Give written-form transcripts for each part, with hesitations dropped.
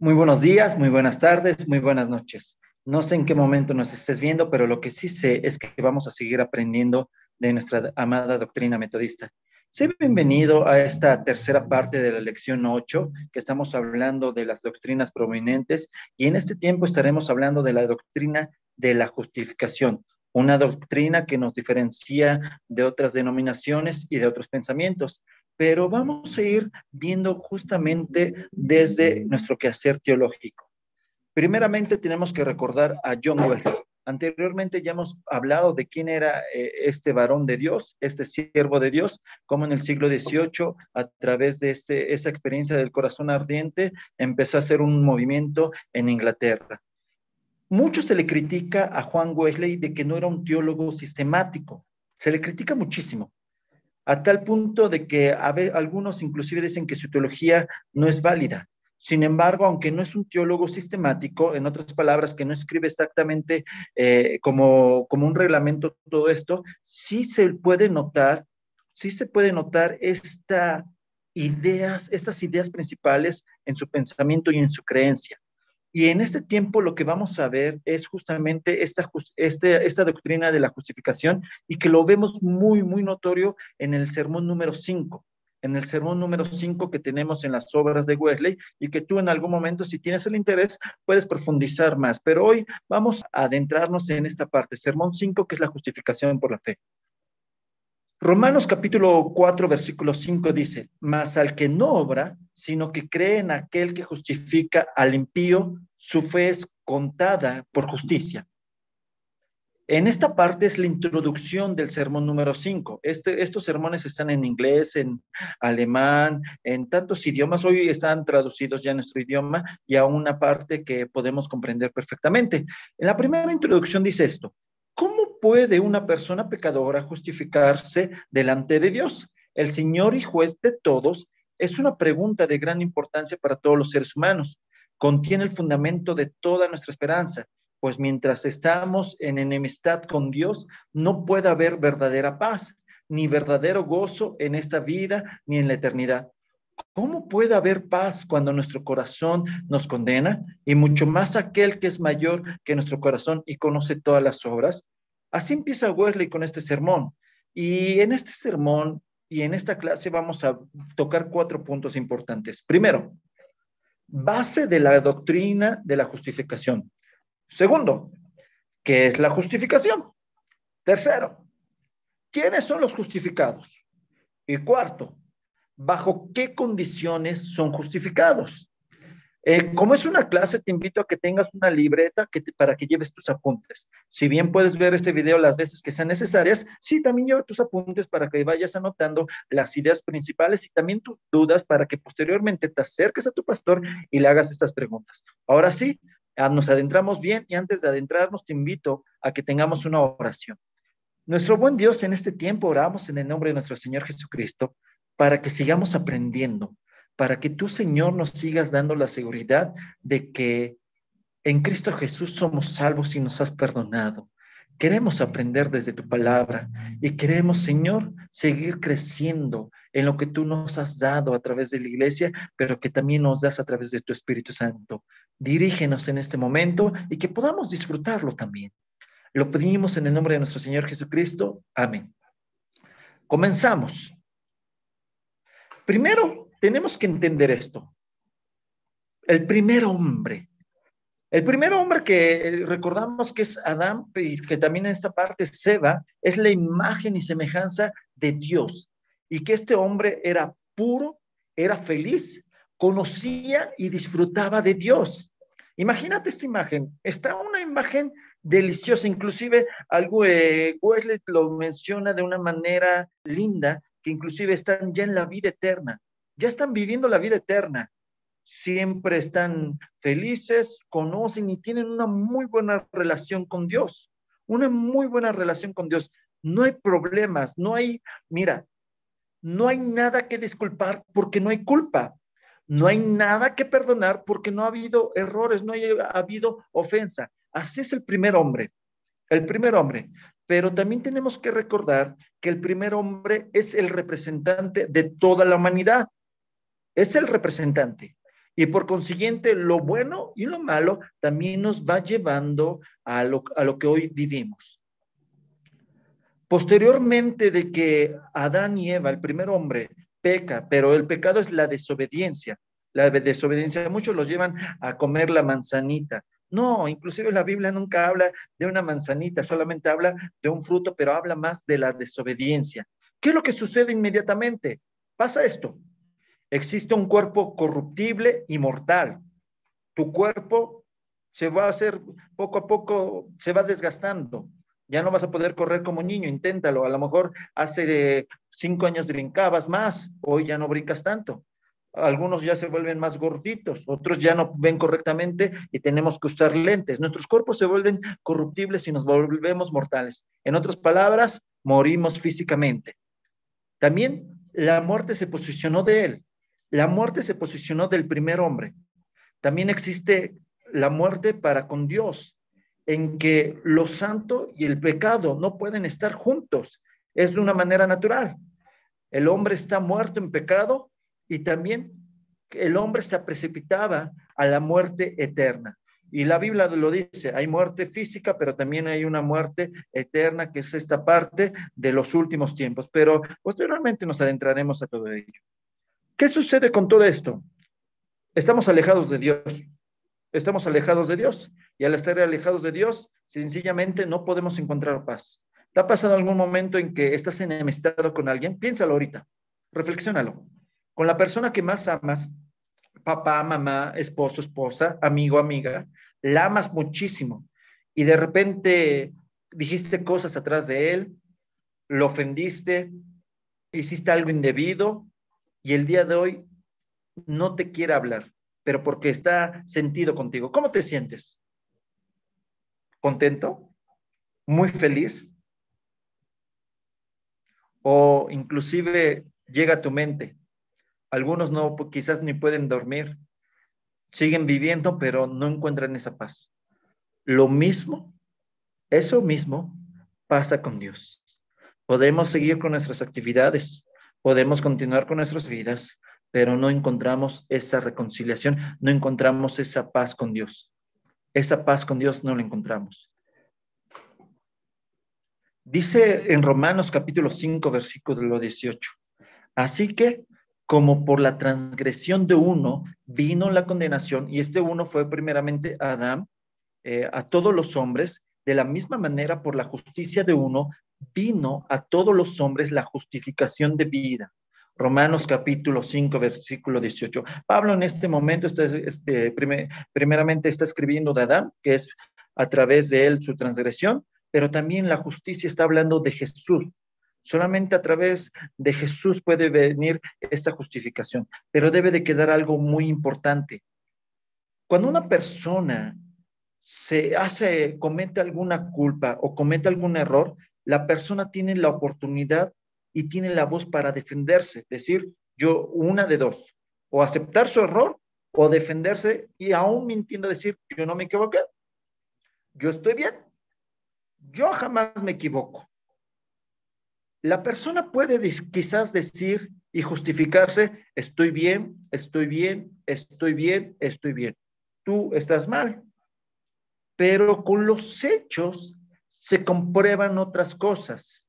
Muy buenos días, muy buenas tardes, muy buenas noches. No sé en qué momento nos estés viendo, pero lo que sí sé es que vamos a seguir aprendiendo de nuestra amada doctrina metodista. Sé bienvenido a esta tercera parte de la lección 8, que estamos hablando de las doctrinas prominentes, y en este tiempo estaremos hablando de la doctrina de la justificación, una doctrina que nos diferencia de otras denominaciones y de otros pensamientos, pero vamos a ir viendo justamente desde nuestro quehacer teológico. Primeramente tenemos que recordar a John Wesley. Anteriormente ya hemos hablado de quién era este varón de Dios, este siervo de Dios, cómo en el siglo XVIII, a través de esa experiencia del corazón ardiente, empezó a hacer un movimiento en Inglaterra. Mucho se le critica a Juan Wesley de que no era un teólogo sistemático. Se le critica muchísimo a tal punto de que algunos inclusive dicen que su teología no es válida. Sin embargo, aunque no es un teólogo sistemático, en otras palabras, que no escribe exactamente como un reglamento todo esto, sí se puede notar estas ideas principales en su pensamiento y en su creencia. Y en este tiempo lo que vamos a ver es justamente esta doctrina de la justificación, y que lo vemos muy, muy notorio en el sermón número 5, en el sermón número 5 que tenemos en las obras de Wesley, y que tú en algún momento, si tienes el interés, puedes profundizar más. Pero hoy vamos a adentrarnos en esta parte, sermón 5, que es la justificación por la fe. Romanos capítulo 4, versículo 5 dice: mas al que no obra, sino que cree en aquel que justifica al impío, su fe es contada por justicia. En esta parte es la introducción del sermón número 5. Estos sermones están en inglés, en alemán, en tantos idiomas. Hoy están traducidos ya en nuestro idioma y a una parte que podemos comprender perfectamente. En la primera introducción dice esto: ¿cómo puede una persona pecadora justificarse delante de Dios, el Señor y juez de todos? Es una pregunta de gran importancia para todos los seres humanos. Contiene el fundamento de toda nuestra esperanza, pues mientras estamos en enemistad con Dios, no puede haber verdadera paz, ni verdadero gozo en esta vida, ni en la eternidad. ¿Cómo puede haber paz cuando nuestro corazón nos condena? Y mucho más aquel que es mayor que nuestro corazón y conoce todas las obras. Así empieza Wesley con este sermón. Y en este sermón y en esta clase vamos a tocar 4 puntos importantes. Primero, base de la doctrina de la justificación. Segundo, ¿qué es la justificación? Tercero, ¿quiénes son los justificados? Y cuarto, ¿bajo qué condiciones son justificados? Como es una clase, te invito a que tengas una libreta para que lleves tus apuntes. Si bien puedes ver este video las veces que sean necesarias, sí, también lleva tus apuntes para que vayas anotando las ideas principales y también tus dudas, para que posteriormente te acerques a tu pastor y le hagas estas preguntas. Ahora sí, nos adentramos bien, y antes de adentrarnos te invito a que tengamos una oración. Nuestro buen Dios, en este tiempo oramos en el nombre de nuestro Señor Jesucristo para que sigamos aprendiendo, para que tú, Señor, nos sigas dando la seguridad de que en Cristo Jesús somos salvos y nos has perdonado. Queremos aprender desde tu palabra y queremos, Señor, seguir creciendo en lo que tú nos has dado a través de la iglesia, pero que también nos das a través de tu Espíritu Santo. Dirígenos en este momento y que podamos disfrutarlo también. Lo pedimos en el nombre de nuestro Señor Jesucristo. Amén. Comenzamos. Primero, tenemos que entender esto. El primer hombre que recordamos que es Adán, y que también en esta parte es Seba, es la imagen y semejanza de Dios. Y que este hombre era puro, era feliz, conocía y disfrutaba de Dios. Imagínate esta imagen. Está una imagen deliciosa. Inclusive algo, Wesley lo menciona de una manera linda, que inclusive están ya en la vida eterna. Ya están viviendo la vida eterna. Siempre están felices, conocen y tienen una muy buena relación con Dios. Una muy buena relación con Dios. No hay problemas, mira, no hay nada que disculpar porque no hay culpa. No hay nada que perdonar porque no ha habido errores, no ha habido ofensa. Así es el primer hombre, el primer hombre. Pero también tenemos que recordar que el primer hombre es el representante de toda la humanidad. Es el representante. Y por consiguiente, lo bueno y lo malo también nos va llevando a lo que hoy vivimos. Posteriormente de que Adán y Eva, el primer hombre, peca, pero el pecado es la desobediencia. La desobediencia, muchos los llevan a comer la manzanita. No, inclusive la Biblia nunca habla de una manzanita, solamente habla de un fruto, pero habla más de la desobediencia. ¿Qué es lo que sucede inmediatamente? Pasa esto. Existe un cuerpo corruptible y mortal. Tu cuerpo se va a hacer, poco a poco, se va desgastando. Ya no vas a poder correr como niño, inténtalo. A lo mejor hace 5 años brincabas más, hoy ya no brincas tanto. Algunos ya se vuelven más gorditos, otros ya no ven correctamente y tenemos que usar lentes. Nuestros cuerpos se vuelven corruptibles y nos volvemos mortales. En otras palabras, morimos físicamente. También la muerte se posicionó de él. La muerte se posicionó del primer hombre. También existe la muerte para con Dios, en que lo santo y el pecado no pueden estar juntos. Es de una manera natural. El hombre está muerto en pecado y también el hombre se precipitaba a la muerte eterna. Y la Biblia lo dice, hay muerte física, pero también hay una muerte eterna, que es esta parte de los últimos tiempos. Pero posteriormente nos adentraremos a todo ello. ¿Qué sucede con todo esto? Estamos alejados de Dios. Estamos alejados de Dios. Y al estar alejados de Dios, sencillamente no podemos encontrar paz. ¿Te ha pasado algún momento en que estás enemistado con alguien? Piénsalo ahorita. Reflexiónalo. Con la persona que más amas, papá, mamá, esposo, esposa, amigo, amiga, la amas muchísimo. Y de repente dijiste cosas atrás de él, lo ofendiste, hiciste algo indebido y el día de hoy no te quiere hablar, pero porque está sentido contigo. ¿Cómo te sientes? ¿Contento? ¿Muy feliz? O inclusive llega a tu mente. Algunos no, quizás ni pueden dormir, siguen viviendo, pero no encuentran esa paz. Lo mismo, eso mismo pasa con Dios. Podemos seguir con nuestras actividades, podemos continuar con nuestras vidas, pero no encontramos esa reconciliación, no encontramos esa paz con Dios. Esa paz con Dios no la encontramos. Dice en Romanos capítulo 5, versículo 18. Así que, como por la transgresión de uno vino la condenación, y este uno fue primeramente Adán, a todos los hombres, de la misma manera por la justicia de uno vino a todos los hombres la justificación de vida. Romanos capítulo 5, versículo 18. Pablo en este momento primeramente está escribiendo de Adán, que es a través de él su transgresión, pero también la justicia está hablando de Jesús. Solamente a través de Jesús puede venir esta justificación, pero debe de quedar algo muy importante. Cuando una persona comete alguna culpa o comete algún error, la persona tiene la oportunidad y tiene la voz para defenderse, decir, yo, una de dos, o aceptar su error o defenderse y aún mintiendo decir, yo no me equivoqué, yo estoy bien, yo jamás me equivoco. La persona puede quizás decir y justificarse, estoy bien, estoy bien, estoy bien, estoy bien. Tú estás mal. Pero con los hechos se comprueban otras cosas.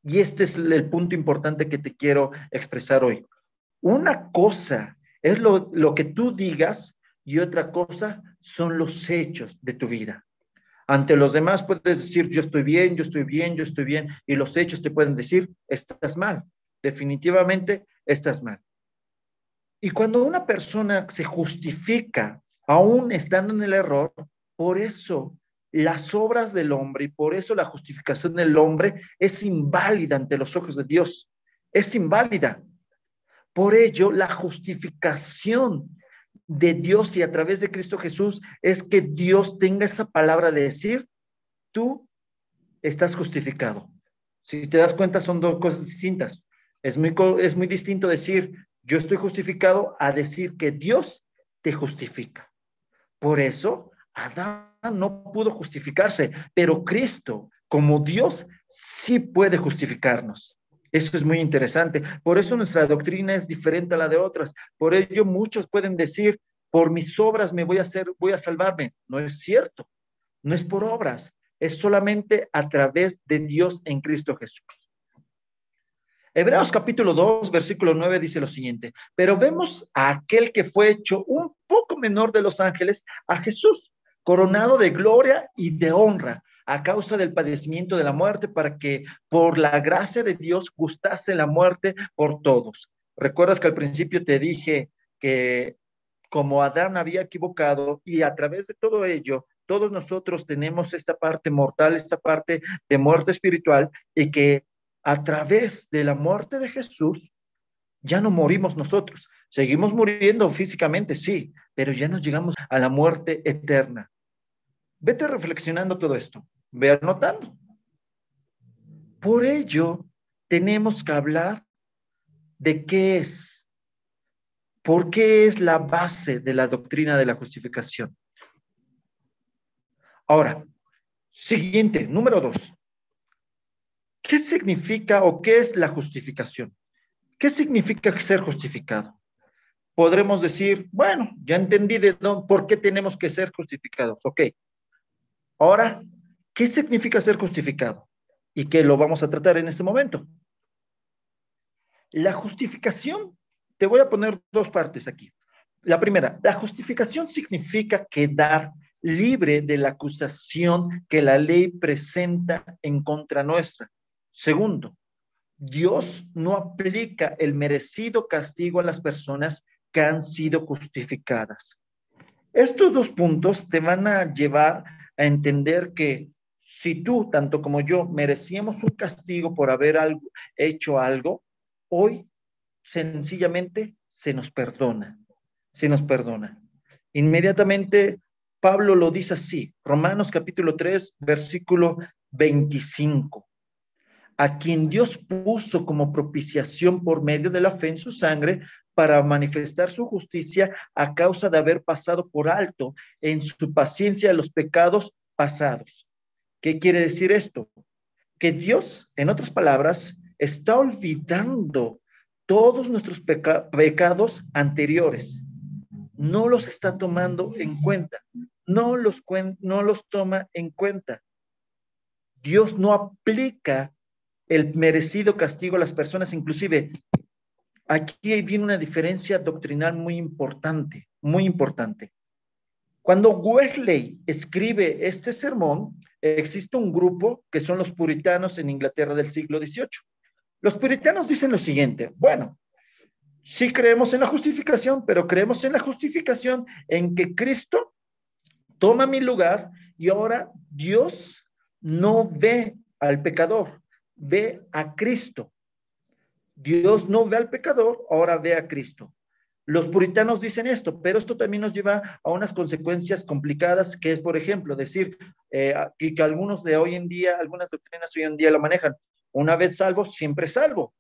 Y este es el punto importante que te quiero expresar hoy. Una cosa es lo que tú digas y otra cosa son los hechos de tu vida. Ante los demás puedes decir, yo estoy bien, yo estoy bien, yo estoy bien, y los hechos te pueden decir, estás mal, definitivamente estás mal. Y cuando una persona se justifica, aún estando en el error, por eso las obras del hombre y por eso la justificación del hombre es inválida ante los ojos de Dios, es inválida. Por ello, la justificación de Dios y a través de Cristo Jesús es que Dios tenga esa palabra de decir, tú estás justificado. Si te das cuenta, son dos cosas distintas. Es muy distinto decir, yo estoy justificado a decir que Dios te justifica. Por eso, Adán no pudo justificarse, pero Cristo, como Dios, sí puede justificarnos. Eso es muy interesante. Por eso nuestra doctrina es diferente a la de otras. Por ello muchos pueden decir, por mis obras voy a salvarme. No es cierto, no es por obras, es solamente a través de Dios en Cristo Jesús. Hebreos capítulo 2, versículo 9 dice lo siguiente: pero vemos a aquel que fue hecho un poco menor de los ángeles, a Jesús, coronado de gloria y de honra, a causa del padecimiento de la muerte, para que por la gracia de Dios gustase la muerte por todos. ¿Recuerdas que al principio te dije que como Adán había equivocado y a través de todo ello, todos nosotros tenemos esta parte mortal, esta parte de muerte espiritual, y que a través de la muerte de Jesús ya no morimos nosotros? Seguimos muriendo físicamente, sí, pero ya nos llegamos a la muerte eterna. Vete reflexionando todo esto, ve anotando. Por ello, tenemos que hablar de qué es, por qué es la base de la doctrina de la justificación. Ahora, siguiente, número 2. ¿Qué significa o qué es la justificación? ¿Qué significa ser justificado? Podremos decir, bueno, ya entendí por qué tenemos que ser justificados. Ok. Ahora, ¿qué significa ser justificado? Y que lo vamos a tratar en este momento. La justificación, te voy a poner dos partes aquí. La primera, la justificación significa quedar libre de la acusación que la ley presenta en contra nuestra. Segundo, Dios no aplica el merecido castigo a las personas que han sido justificadas. Estos dos puntos te van a llevar a entender que si tú, tanto como yo, merecíamos un castigo por haber hecho algo, hoy sencillamente se nos perdona, se nos perdona. Inmediatamente Pablo lo dice así, Romanos capítulo 3, versículo 25. A quien Dios puso como propiciación por medio de la fe en su sangre, para manifestar su justicia a causa de haber pasado por alto en su paciencia los pecados pasados. ¿Qué quiere decir esto? Que Dios, en otras palabras, está olvidando todos nuestros pecados anteriores. No los está tomando en cuenta. No los toma en cuenta. Dios no aplica el merecido castigo a las personas. Inclusive, aquí viene una diferencia doctrinal muy importante, muy importante. Cuando Wesley escribe este sermón, existe un grupo que son los puritanos en Inglaterra del siglo XVIII. Los puritanos dicen lo siguiente: bueno, sí creemos en la justificación, pero creemos en la justificación en que Cristo toma mi lugar y ahora Dios no ve al pecador, ve a Cristo. Dios no ve al pecador, ahora ve a Cristo. Los puritanos dicen esto, pero esto también nos lleva a unas consecuencias complicadas, que es, por ejemplo, decir que algunos de hoy en día, algunas doctrinas hoy en día lo manejan. Una vez salvo, siempre salvo.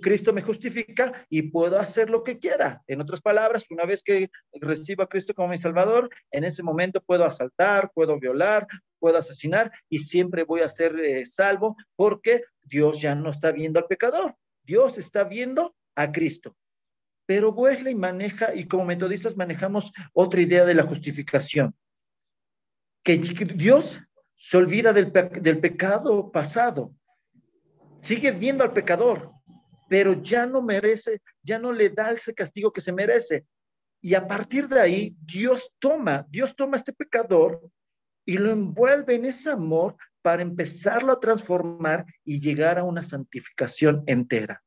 Cristo me justifica y puedo hacer lo que quiera. En otras palabras, una vez que recibo a Cristo como mi Salvador, en ese momento puedo asaltar, puedo violar, puedo asesinar y siempre voy a ser salvo, porque Dios ya no está viendo al pecador, Dios está viendo a Cristo. Pero Wesley maneja, y como metodistas manejamos otra idea de la justificación, que Dios se olvida del pecado pasado, sigue viendo al pecador, pero ya no merece, ya no le da ese castigo que se merece. Y a partir de ahí, Dios toma a este pecador y lo envuelve en ese amor para empezarlo a transformar y llegar a una santificación entera.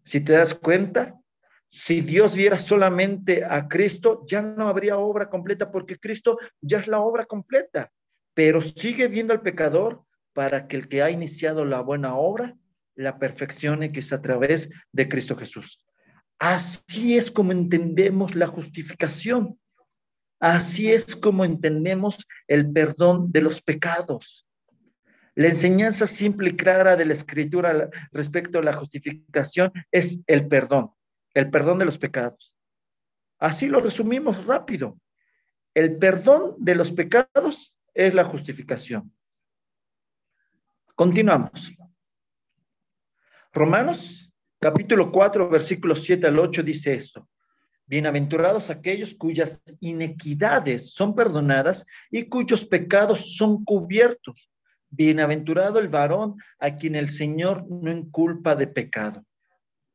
Si te das cuenta, si Dios viera solamente a Cristo, ya no habría obra completa, porque Cristo ya es la obra completa, pero sigue viendo al pecador para que el que ha iniciado la buena obra la perfeccione, que es a través de Cristo Jesús. Así es como entendemos la justificación. Así es como entendemos el perdón de los pecados. La enseñanza simple y clara de la Escritura respecto a la justificación es el perdón de los pecados. Así lo resumimos rápido. El perdón de los pecados es la justificación. Continuamos. Romanos, capítulo 4, versículos 7 al 8 dice esto: Bienaventurados aquellos cuyas inequidades son perdonadas y cuyos pecados son cubiertos. Bienaventurado el varón a quien el Señor no inculpa de pecado.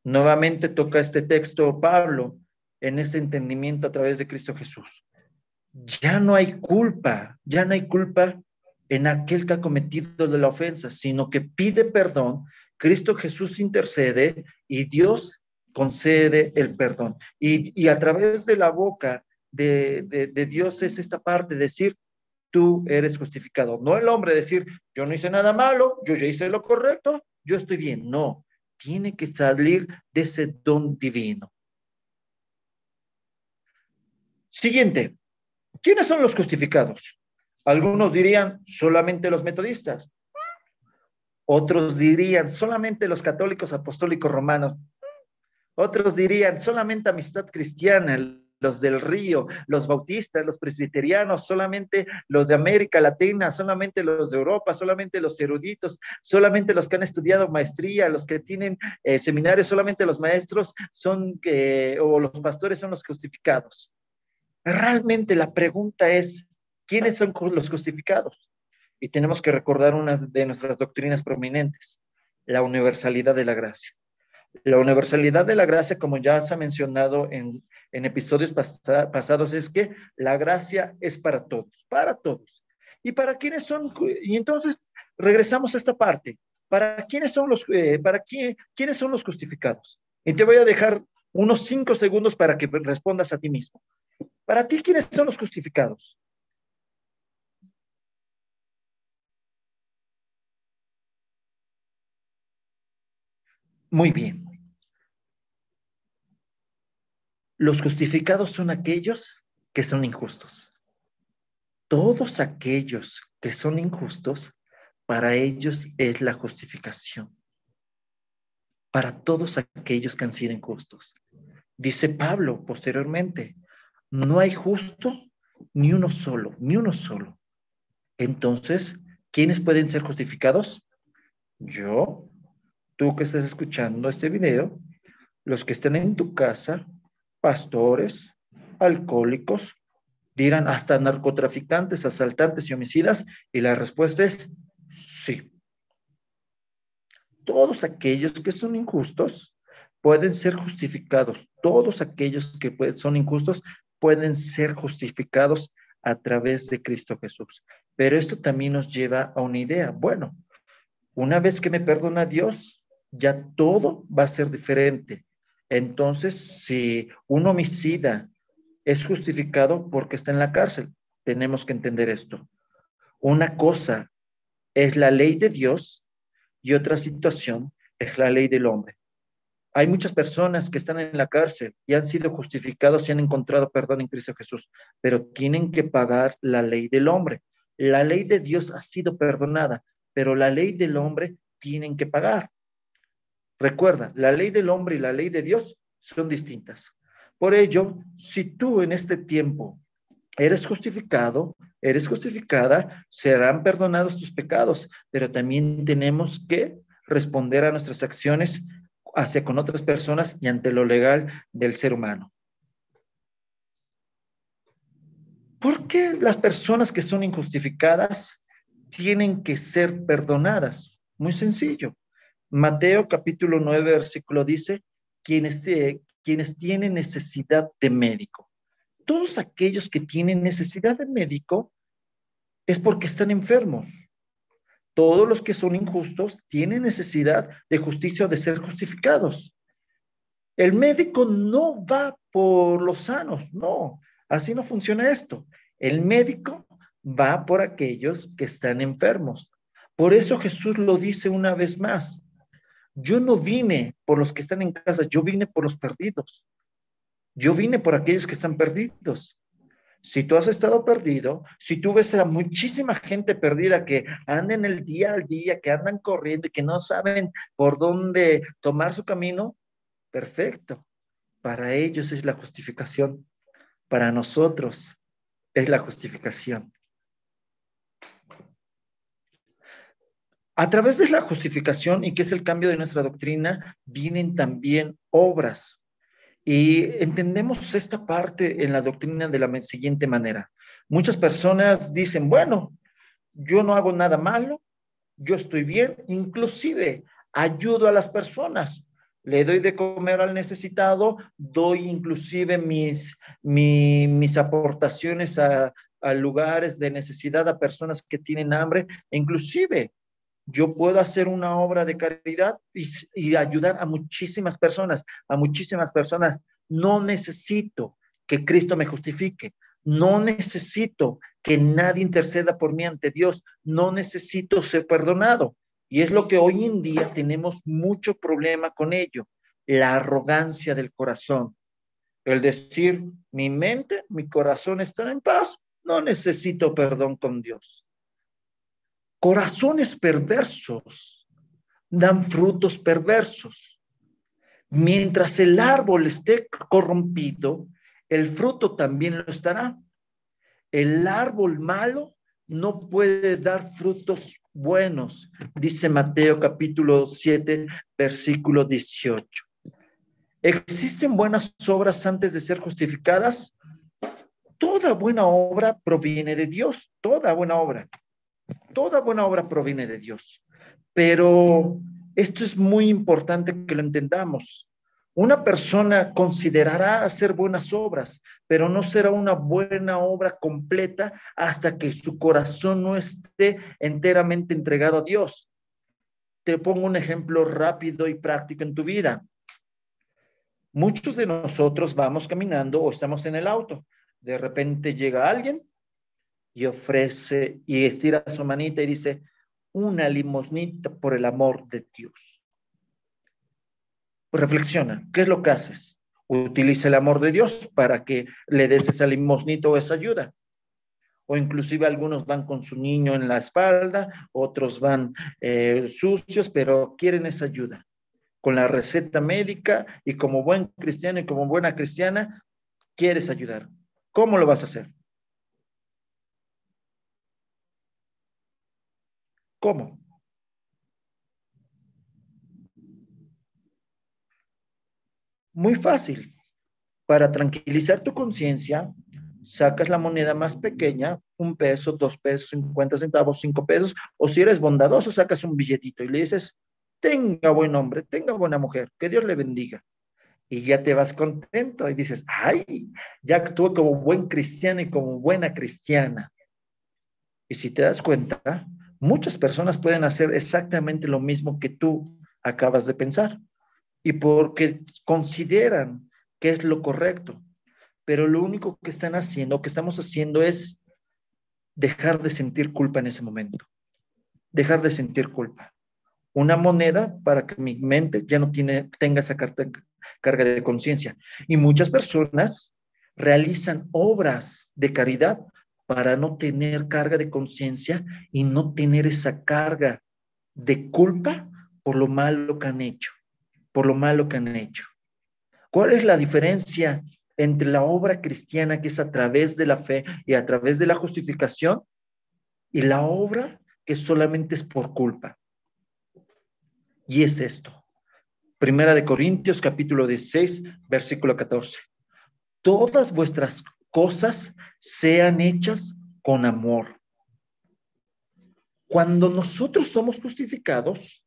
Nuevamente toca este texto Pablo en este entendimiento a través de Cristo Jesús. Ya no hay culpa, ya no hay culpa en aquel que ha cometido de la ofensa, sino que pide perdón, Cristo Jesús intercede y Dios concede el perdón. Y a través de la boca de Dios es esta parte, decir, tú eres justificado. No el hombre decir, yo no hice nada malo, yo ya hice lo correcto, yo estoy bien. No, tiene que salir de ese don divino. Siguiente, ¿quiénes son los justificados? Algunos dirían solamente los metodistas, otros dirían solamente los católicos apostólicos romanos, otros dirían solamente Amistad Cristiana, los del Río, los bautistas, los presbiterianos, solamente los de América Latina, solamente los de Europa, solamente los eruditos, solamente los que han estudiado maestría, los que tienen seminarios, solamente los maestros son, o los pastores son los justificados. Realmente la pregunta es, ¿quiénes son los justificados? Y tenemos que recordar una de nuestras doctrinas prominentes, la universalidad de la gracia. La universalidad de la gracia, como ya se ha mencionado en episodios pasados, es que la gracia es para todos, para todos. ¿Y para quiénes son? Y entonces regresamos a esta parte. ¿Para quiénes son quiénes son los justificados? Y te voy a dejar unos 5 segundos para que respondas a ti mismo. Para ti, ¿quiénes son los justificados? Muy bien. Los justificados son aquellos que son injustos. Todos aquellos que son injustos, para ellos es la justificación. Para todos aquellos que han sido injustos. Dice Pablo posteriormente, no hay justo ni uno solo, ni uno solo. Entonces, ¿quiénes pueden ser justificados? Yo, tú que estás escuchando este video, los que estén en tu casa, pastores, alcohólicos, dirán hasta narcotraficantes, asaltantes y homicidas, y la respuesta es sí. Todos aquellos que son injustos pueden ser justificados. Todos aquellos que son injustos pueden ser justificados a través de Cristo Jesús. Pero esto también nos lleva a una idea. Bueno, una vez que me perdona Dios, ya todo va a ser diferente. Entonces, si un homicida es justificado porque está en la cárcel, tenemos que entender esto. Una cosa es la ley de Dios y otra situación es la ley del hombre. Hay muchas personas que están en la cárcel y han sido justificados y han encontrado perdón en Cristo Jesús, pero tienen que pagar la ley del hombre. La ley de Dios ha sido perdonada, pero la ley del hombre tienen que pagar. Recuerda, la ley del hombre y la ley de Dios son distintas. Por ello, si tú en este tiempo eres justificado, eres justificada, serán perdonados tus pecados, pero también tenemos que responder a nuestras acciones hacia con otras personas y ante lo legal del ser humano. ¿Por qué las personas que son injustificadas tienen que ser perdonadas? Muy sencillo. Mateo capítulo 9, versículo dice, quienes tienen necesidad de médico. Todos aquellos que tienen necesidad de médico es porque están enfermos. Todos los que son injustos tienen necesidad de justicia o de ser justificados. El médico no va por los sanos, no, así no funciona esto. El médico va por aquellos que están enfermos. Por eso Jesús lo dice una vez más. Yo no vine por los que están en casa, yo vine por los perdidos. Yo vine por aquellos que están perdidos. Si tú has estado perdido, si tú ves a muchísima gente perdida que anda en el día al día, que andan corriendo y que no saben por dónde tomar su camino, perfecto. Para ellos es la justificación. Para nosotros es la justificación. A través de la justificación, y que es el cambio de nuestra doctrina, vienen también obras. Y entendemos esta parte en la doctrina de la siguiente manera. Muchas personas dicen, bueno, yo no hago nada malo, yo estoy bien, inclusive ayudo a las personas, le doy de comer al necesitado, doy inclusive mis aportaciones a lugares de necesidad, a personas que tienen hambre, e inclusive yo puedo hacer una obra de caridad y ayudar a muchísimas personas, a muchísimas personas. No necesito que Cristo me justifique. No necesito que nadie interceda por mí ante Dios. No necesito ser perdonado. Y es lo que hoy en día tenemos mucho problema con ello. La arrogancia del corazón. El decir, mi mente, mi corazón están en paz. No necesito perdón con Dios. Corazones perversos dan frutos perversos. Mientras el árbol esté corrompido, el fruto también lo estará. El árbol malo no puede dar frutos buenos, dice Mateo capítulo 7, versículo 18. ¿Existen buenas obras antes de ser justificadas? Toda buena obra proviene de Dios, toda buena obra. Toda buena obra proviene de Dios. Pero esto es muy importante que lo entendamos. Una persona considerará hacer buenas obras, pero no será una buena obra completa hasta que su corazón no esté enteramente entregado a Dios. Te pongo un ejemplo rápido y práctico en tu vida. Muchos de nosotros vamos caminando o estamos en el auto. De repente llega alguien y ofrece y estira su manita y dice, una limosnita por el amor de Dios. Pues reflexiona, ¿qué es lo que haces? Utiliza el amor de Dios para que le des esa limosnita o esa ayuda. O inclusive algunos van con su niño en la espalda, otros van sucios, pero quieren esa ayuda. Con la receta médica y como buen cristiano y como buena cristiana, quieres ayudar. ¿Cómo lo vas a hacer? ¿Cómo? Muy fácil. Para tranquilizar tu conciencia, sacas la moneda más pequeña, 1 peso, 2 pesos, 50 centavos, 5 pesos, o si eres bondadoso, sacas un billetito y le dices, tenga buen hombre, tenga buena mujer, que Dios le bendiga. Y ya te vas contento y dices, ay, ya actué como buen cristiano y como buena cristiana. Y si te das cuenta, muchas personas pueden hacer exactamente lo mismo que tú acabas de pensar y porque consideran que es lo correcto, pero lo único que están haciendo, que estamos haciendo es dejar de sentir culpa en ese momento, dejar de sentir culpa. Una moneda para que mi mente ya no tenga esa carga de conciencia. Y muchas personas realizan obras de caridad para no tener carga de conciencia y no tener esa carga de culpa por lo malo que han hecho, por lo malo que han hecho. ¿Cuál es la diferencia entre la obra cristiana que es a través de la fe y a través de la justificación y la obra que solamente es por culpa? Y es esto. Primera de Corintios, capítulo 16, versículo 14. Todas vuestras cosas sean hechas con amor. Cuando nosotros somos justificados,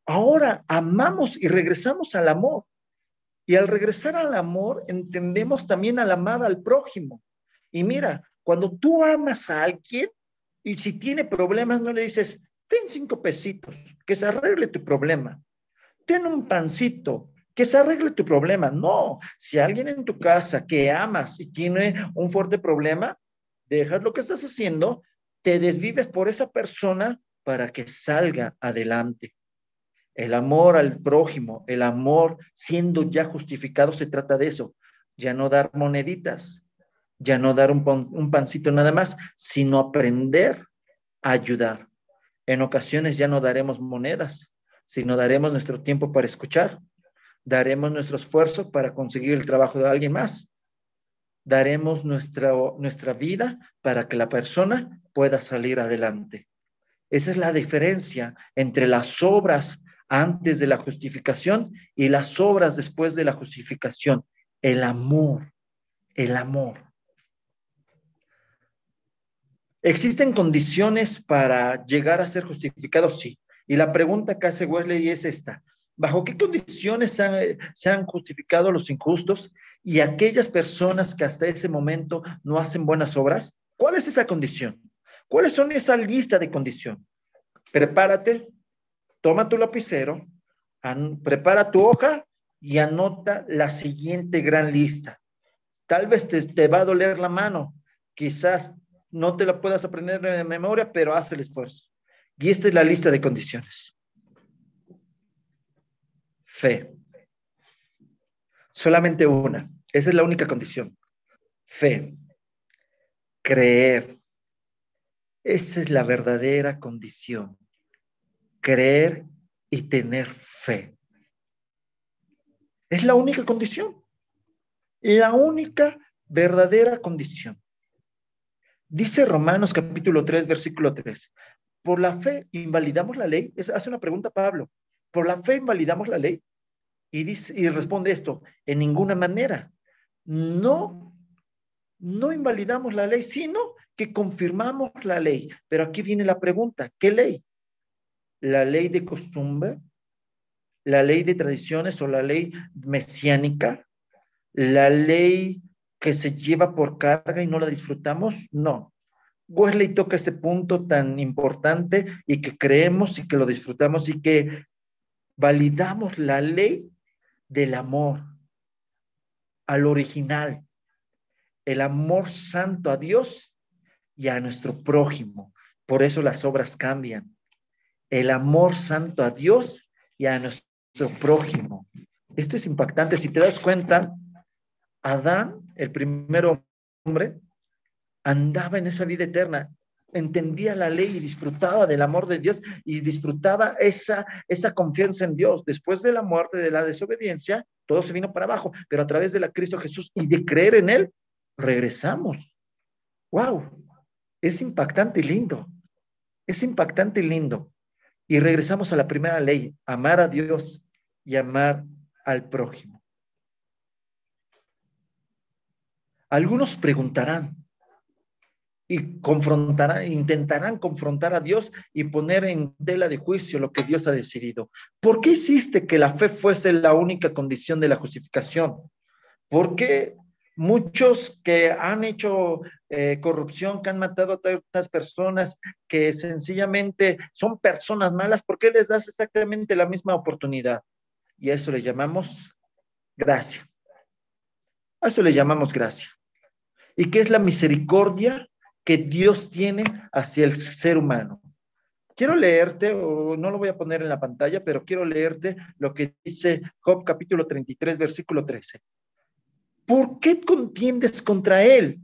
ahora amamos y regresamos al amor. Y al regresar al amor, entendemos también al amar al prójimo. Y mira, cuando tú amas a alguien y si tiene problemas, no le dices, ten 5 pesitos, que se arregle tu problema. Ten un pancito, que se arregle tu problema. No, si alguien en tu casa que amas y tiene un fuerte problema, dejas lo que estás haciendo, te desvives por esa persona para que salga adelante. El amor al prójimo, el amor siendo ya justificado, se trata de eso. Ya no dar moneditas, ya no dar un pancito nada más, sino aprender a ayudar. En ocasiones ya no daremos monedas, sino daremos nuestro tiempo para escuchar, daremos nuestro esfuerzo para conseguir el trabajo de alguien más, daremos nuestra vida para que la persona pueda salir adelante. Esa es la diferencia entre las obras antes de la justificación y las obras después de la justificación. El amor, el amor. ¿Existen condiciones para llegar a ser justificados? Sí. Y la pregunta que hace Wesley es esta. ¿Bajo qué condiciones se han justificado los injustos y aquellas personas que hasta ese momento no hacen buenas obras? ¿Cuál es esa condición? ¿Cuáles son esa lista de condiciones? Prepárate, toma tu lapicero, prepara tu hoja y anota la siguiente gran lista. Tal vez te va a doler la mano, quizás no te la puedas aprender de memoria, pero haz el esfuerzo. Y esta es la lista de condiciones. Fe. Solamente una. Esa es la única condición. Fe. Creer. Esa es la verdadera condición. Creer y tener fe. Es la única condición. La única verdadera condición. Dice Romanos capítulo 3, versículo 3. ¿Por la fe invalidamos la ley? Hace una pregunta Pablo. ¿Por la fe invalidamos la ley? Y responde esto, en ninguna manera. No invalidamos la ley, sino que confirmamos la ley. Pero aquí viene la pregunta, ¿qué ley? ¿La ley de costumbre? ¿La ley de tradiciones o la ley mesiánica? ¿La ley que se lleva por carga y no la disfrutamos? No. Wesley toca este punto tan importante y que creemos y que lo disfrutamos y que validamos la ley del amor al original, el amor santo a Dios y a nuestro prójimo. Por eso las obras cambian. El amor santo a Dios y a nuestro prójimo. Esto es impactante. Si te das cuenta, Adán, el primer hombre, andaba en esa vida eterna, entendía la ley y disfrutaba del amor de Dios y disfrutaba esa confianza en Dios. Después de la muerte, de la desobediencia, todo se vino para abajo, pero a través de la Cristo Jesús y de creer en Él, regresamos. ¡Wow! Es impactante y lindo. Es impactante y lindo. Y regresamos a la primera ley, amar a Dios y amar al prójimo. Algunos preguntarán y intentarán confrontar a Dios y poner en tela de juicio lo que Dios ha decidido. ¿Por qué hiciste que la fe fuese la única condición de la justificación? ¿Por qué muchos que han hecho corrupción, que han matado a tantas personas, que sencillamente son personas malas, por qué les das exactamente la misma oportunidad? Y a eso le llamamos gracia. A eso le llamamos gracia. ¿Y qué es la misericordia que Dios tiene hacia el ser humano? Quiero leerte, o no lo voy a poner en la pantalla, pero quiero leerte lo que dice Job capítulo 33, versículo 13. ¿Por qué contiendes contra él?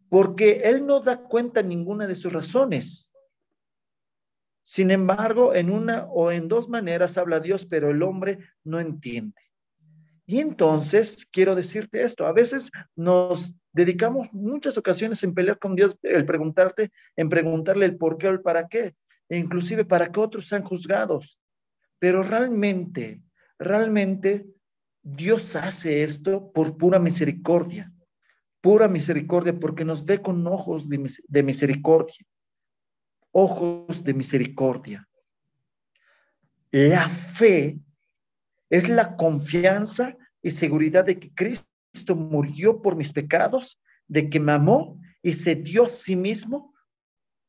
Porque él no da cuenta ninguna de sus razones. Sin embargo, en una o en dos maneras habla Dios, pero el hombre no entiende. Y entonces, quiero decirte esto, a veces nos dedicamos muchas ocasiones en pelear con Dios, en preguntarle el por qué o el para qué, e inclusive para qué otros sean juzgados. Pero realmente Dios hace esto por pura misericordia, porque nos ve con ojos de misericordia, ojos de misericordia. La fe es la confianza y seguridad de que Cristo murió por mis pecados, de que me amó y se dio a sí mismo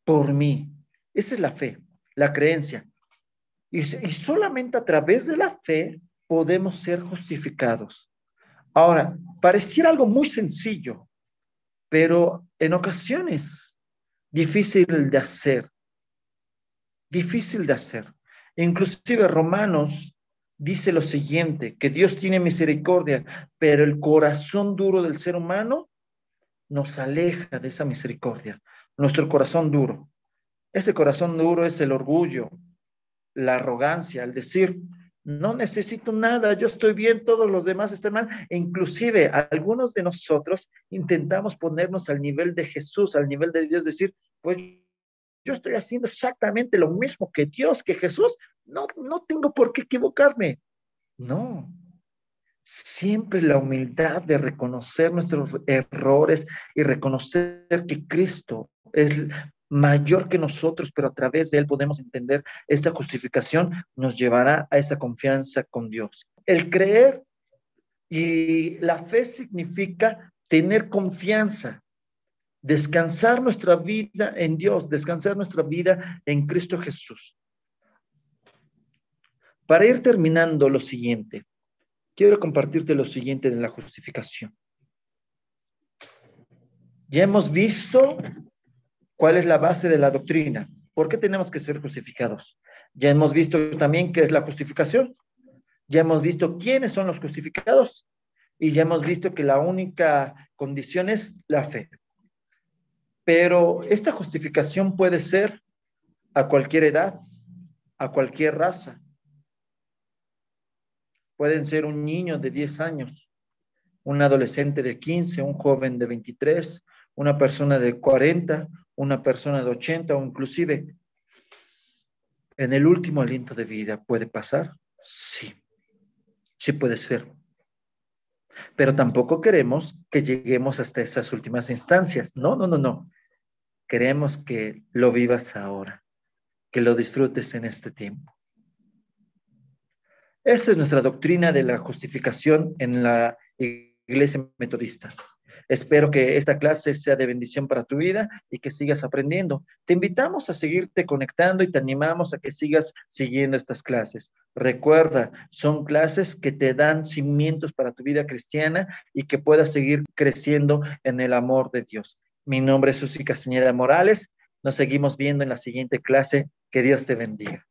por mí. Esa es la fe, la creencia. Y solamente a través de la fe podemos ser justificados. Ahora, pareciera algo muy sencillo, pero en ocasiones difícil de hacer. Difícil de hacer. Inclusive Romanos dice lo siguiente, que Dios tiene misericordia, pero el corazón duro del ser humano nos aleja de esa misericordia. Nuestro corazón duro. Ese corazón duro es el orgullo, la arrogancia, el decir, no necesito nada, yo estoy bien, todos los demás están mal. E inclusive algunos de nosotros intentamos ponernos al nivel de Jesús, al nivel de Dios, decir, pues yo estoy haciendo exactamente lo mismo que Dios, que Jesús, no tengo por qué equivocarme. No, siempre la humildad de reconocer nuestros errores y reconocer que Cristo es mayor que nosotros, pero a través de Él podemos entender esta justificación, nos llevará a esa confianza con Dios. El creer y la fe significa tener confianza, descansar nuestra vida en Dios, descansar nuestra vida en Cristo Jesús. Para ir terminando lo siguiente, quiero compartirte lo siguiente de la justificación. Ya hemos visto cuál es la base de la doctrina. ¿Por qué tenemos que ser justificados? Ya hemos visto también qué es la justificación. Ya hemos visto quiénes son los justificados. Y ya hemos visto que la única condición es la fe. Pero esta justificación puede ser a cualquier edad, a cualquier raza. Pueden ser un niño de 10 años, un adolescente de 15, un joven de 23, una persona de 40, una persona de 80 o inclusive en el último aliento de vida. ¿Puede pasar? Sí, sí puede ser. Pero tampoco queremos que lleguemos hasta esas últimas instancias. No. Queremos que lo vivas ahora, que lo disfrutes en este tiempo. Esa es nuestra doctrina de la justificación en la Iglesia Metodista. Espero que esta clase sea de bendición para tu vida y que sigas aprendiendo. Te invitamos a seguirte conectando y te animamos a que sigas siguiendo estas clases. Recuerda, son clases que te dan cimientos para tu vida cristiana y que puedas seguir creciendo en el amor de Dios. Mi nombre es Susi Castañeda Morales. Nos seguimos viendo en la siguiente clase. Que Dios te bendiga.